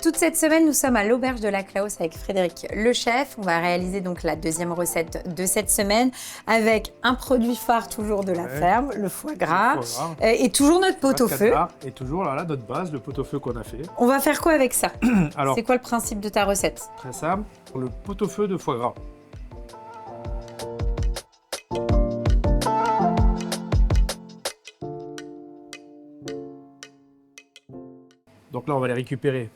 Toute cette semaine, nous sommes à l'Auberge de la Claos avec Frédéric le chef. On va réaliser donc la deuxième recette de cette semaine avec un produit phare toujours de la ferme, le foie gras, et toujours notre pot-au-feu. Et toujours là, notre base, le pot-au-feu qu'on a fait. On va faire quoi avec ça? Alors, c'est quoi le principe de ta recette? Très simple, le pot-au-feu de foie gras. Donc là, on va les récupérer.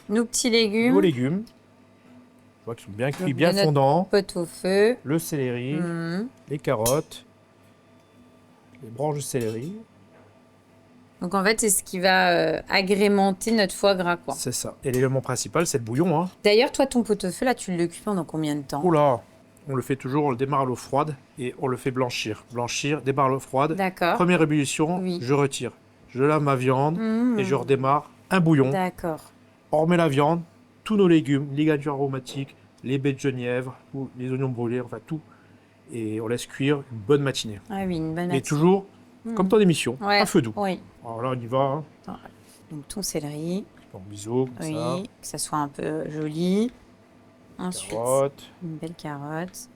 Nos petits légumes. Nos légumes. Tu vois qu'ils sont bien cuits, bien fondants. Pot-au-feu. Le céleri, les carottes, les branches de céleri. Donc en fait, c'est ce qui va agrémenter notre foie gras, quoi. C'est ça. Et l'élément principal, c'est le bouillon. Hein. D'ailleurs, toi, ton pot-au-feu, là, tu le cuis pendant combien de temps? Oula, on le fait toujours, on le démarre à l'eau froide et on le fait blanchir. Blanchir, démarre à l'eau froide. D'accord. Première ébullition, je retire. Je lave ma viande et je redémarre un bouillon. D'accord. On remet la viande, tous nos légumes, les garnitures aromatiques, les baies de genièvre, les oignons brûlés, enfin tout. Et on laisse cuire une bonne matinée. Ah oui, une bonne matinée. Et toujours, comme ton émission, à feu doux. Oui. Alors là, on y va. Hein. Donc ton céleri. Bon, bisous, comme ça. Que ça soit un peu joli. Ensuite, une belle carotte.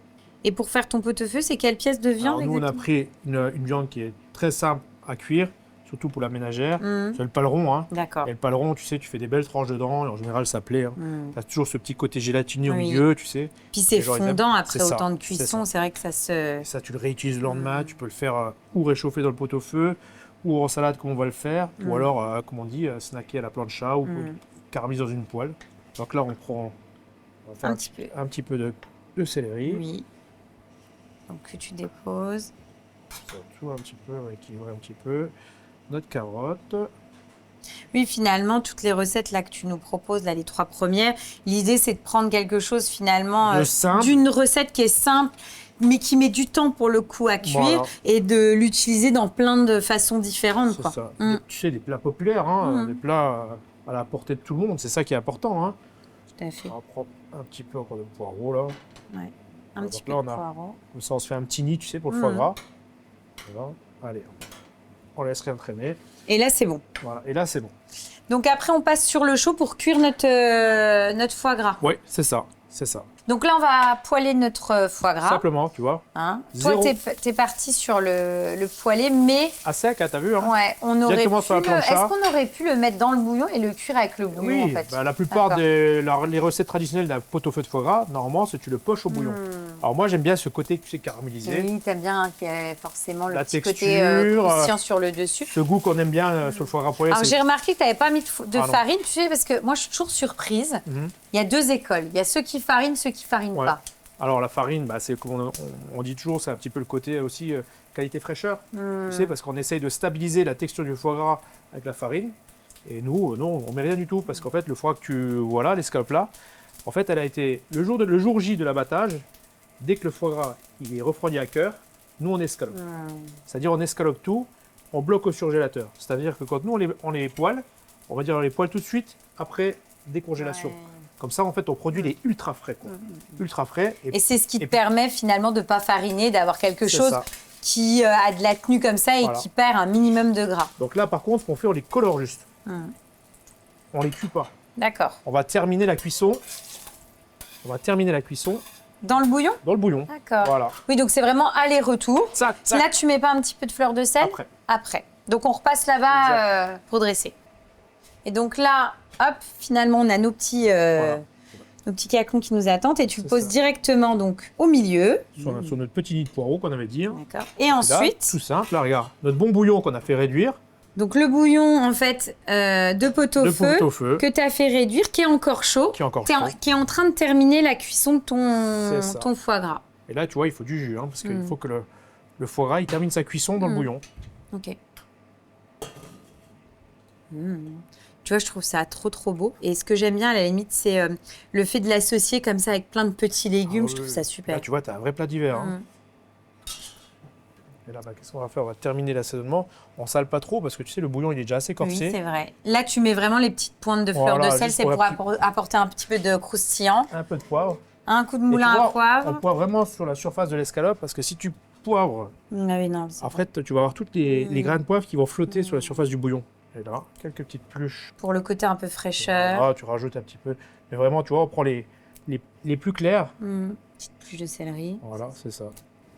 Et pour faire ton pot-au-feu, c'est quelle pièce de viande? Alors, nous, on a pris une viande qui est très simple à cuire, surtout pour la ménagère. C'est le paleron. Hein. D'accord. Et le paleron, tu sais, tu fais des belles tranches dedans. Et en général, ça plaît. Hein. Tu as toujours ce petit côté gélatineux au milieu, tu sais. Puis c'est fondant après autant de cuisson. C'est vrai que ça se... Et ça, tu le réutilises le lendemain. Tu peux le faire ou réchauffer dans le pot-au-feu, ou en salade, comme on va le faire. Ou alors, comme on dit, snacker à la plancha ou caraméliser dans une poêle. Donc là, on prend on va faire un petit peu de céleri. Oui. Donc que tu déposes. Tout un petit peu, on va équilibrer un petit peu. Notre carotte. Oui, finalement, toutes les recettes là que tu nous proposes, là, les 3 premières, l'idée c'est de prendre quelque chose finalement d'une recette qui est simple, mais qui met du temps pour le coup à cuire et de l'utiliser dans plein de façons différentes. C'est ça. Tu sais, des plats populaires, hein, des plats à la portée de tout le monde, c'est ça qui est important. Hein. Tout à fait. On va prendre un petit peu encore de poireau là. Ouais. Un petit peu de poireau. Comme ça, on se fait un petit nid, tu sais, pour le foie gras. Voilà. Allez, on laisse rien traîner. Et là, c'est bon. Voilà, et là, c'est bon. Donc après, on passe sur le chaud pour cuire notre foie gras. Oui, c'est ça, c'est ça. Donc là, on va poêler notre foie gras. Simplement, tu vois. Hein. Toi, t'es parti sur le poêler, mais... À sec, hein, t'as vu, hein. Ouais, on aurait pu... Est-ce qu'on aurait pu le mettre dans le bouillon et le cuire avec le bouillon, en fait? Bah, la plupart des recettes traditionnelles d'un pot-au-feu de foie gras, normalement, c'est tu le poches au bouillon. Alors moi, j'aime bien ce côté, tu sais, caramélisé. Oui, t'aimes bien forcément le petit texture, côté croustillant sur le dessus. Ce goût qu'on aime bien sur le foie gras poêlé. Alors j'ai remarqué que t'avais pas mis de farine, tu sais, parce que moi, je suis toujours surprise. Il y a 2 écoles. Il y a ceux qui farinent, ceux qui farinent pas. Alors la farine, bah, c'est comme on dit toujours, c'est un petit peu le côté aussi qualité fraîcheur. Tu sais, parce qu'on essaye de stabiliser la texture du foie gras avec la farine. Et nous, non, on met rien du tout, parce qu'en fait, le foie que tu vois là, l'escalope là, en fait, elle a été le jour J de l'abattage. Dès que le foie gras il est refroidi à cœur, nous on escalope. C'est-à-dire on escalope tout, on bloque au surgélateur. C'est-à-dire que quand nous on les poêle, on va dire on les poêle tout de suite après décongélation. Comme ça, en fait, ton produit il est ultra frais. Quoi. Ultra frais. Et c'est ce qui te permet finalement de ne pas fariner, d'avoir quelque chose qui a de la tenue comme ça et qui perd un minimum de gras. Donc là, par contre, ce qu'on fait, on les colore juste. On les cuit pas. D'accord. On va terminer la cuisson. Dans le bouillon? Dans le bouillon. D'accord. Voilà. Oui, donc c'est vraiment aller-retour. Là, tu mets pas un petit peu de fleur de sel? Après. Donc on repasse là-bas pour dresser. Et donc là, hop, finalement, on a nos petits cacons qui nous attendent et tu le poses directement donc au milieu. Sur notre petit nid de poireau qu'on avait dit. D'accord. Et ensuite... Là, tout simple, là, regarde, notre bon bouillon qu'on a fait réduire. Donc le bouillon, en fait, de pot-au-feu que tu as fait réduire, qui est encore chaud, qui est en train de terminer la cuisson de ton foie gras. Et là, tu vois, il faut du jus, hein, parce qu'il faut que le foie gras il termine sa cuisson dans le bouillon. Ok. Tu vois, je trouve ça trop beau. Et ce que j'aime bien, à la limite, c'est le fait de l'associer comme ça avec plein de petits légumes. Je trouve ça super. Là, tu vois, tu as un vrai plat d'hiver. Hein. Et là, bah, qu'est-ce qu'on va faire? On va terminer l'assaisonnement. On sale pas trop parce que tu sais, le bouillon, il est déjà assez corsé. Oui, c'est vrai. Là, tu mets vraiment les petites pointes de fleur de sel. C'est pour apporter un petit peu de croustillant. Un peu de poivre. Un coup de moulin à poivre. On poivre vraiment sur la surface de l'escalope parce que si tu poivres, en fait, tu vas avoir toutes les grains de poivre qui vont flotter sur la surface du bouillon. Et là, quelques petites pluches. Pour le côté un peu fraîcheur. Voilà, tu rajoutes un petit peu. Mais vraiment, tu vois, on prend les plus clairs. Petite pluche de céleri. Voilà, c'est ça.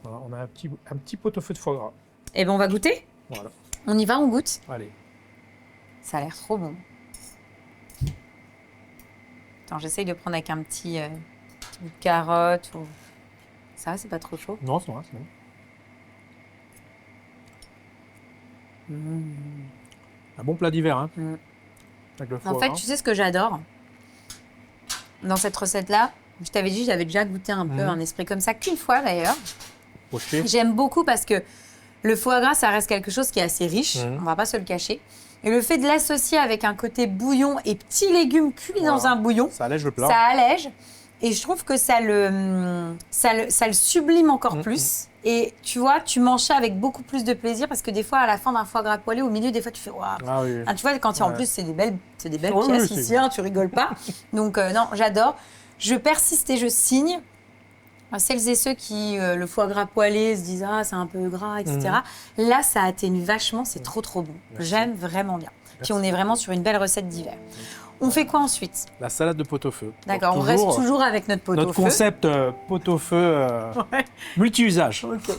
Voilà, on a un petit pot-au-feu de foie gras. Et ben on va goûter. Voilà. On y va, on goûte. Allez. Ça a l'air trop bon. Attends, j'essaye de prendre avec un petit bout de carotte. Ou... Ça va, c'est pas trop chaud? Non, c'est bon. Un bon plat d'hiver, hein. Avec le foie En fait, gras. tu sais ce que j'adore dans cette recette-là? Je t'avais dit, j'avais déjà goûté un peu un esprit comme ça, qu'une fois d'ailleurs. Poché. J'aime beaucoup parce que le foie gras, ça reste quelque chose qui est assez riche, on va pas se le cacher. Et le fait de l'associer avec un côté bouillon et petits légumes cuits dans un bouillon, ça allège le plat. Ça allège. Et je trouve que ça le sublime encore plus. Et tu vois, tu manges ça avec beaucoup plus de plaisir parce que des fois, à la fin d'un foie gras poêlé, au milieu, des fois, tu fais waouh. Ah oui. Tu vois, quand en plus, c'est des belles Oui, pièces oui, ici, hein, tu rigoles pas. Donc, non, j'adore. Je persiste et je signe. Celles et ceux qui, le foie gras poêlé, se disent ah, c'est un peu gras, etc. Là, ça atténue vachement, c'est trop bon. Merci. J'aime vraiment bien. Merci. Puis on est vraiment sur une belle recette d'hiver. On fait quoi ensuite? La salade de pot-au-feu. D'accord, on reste toujours avec notre pot-au-feu. Notre concept pot-au-feu multi-usage. Ok.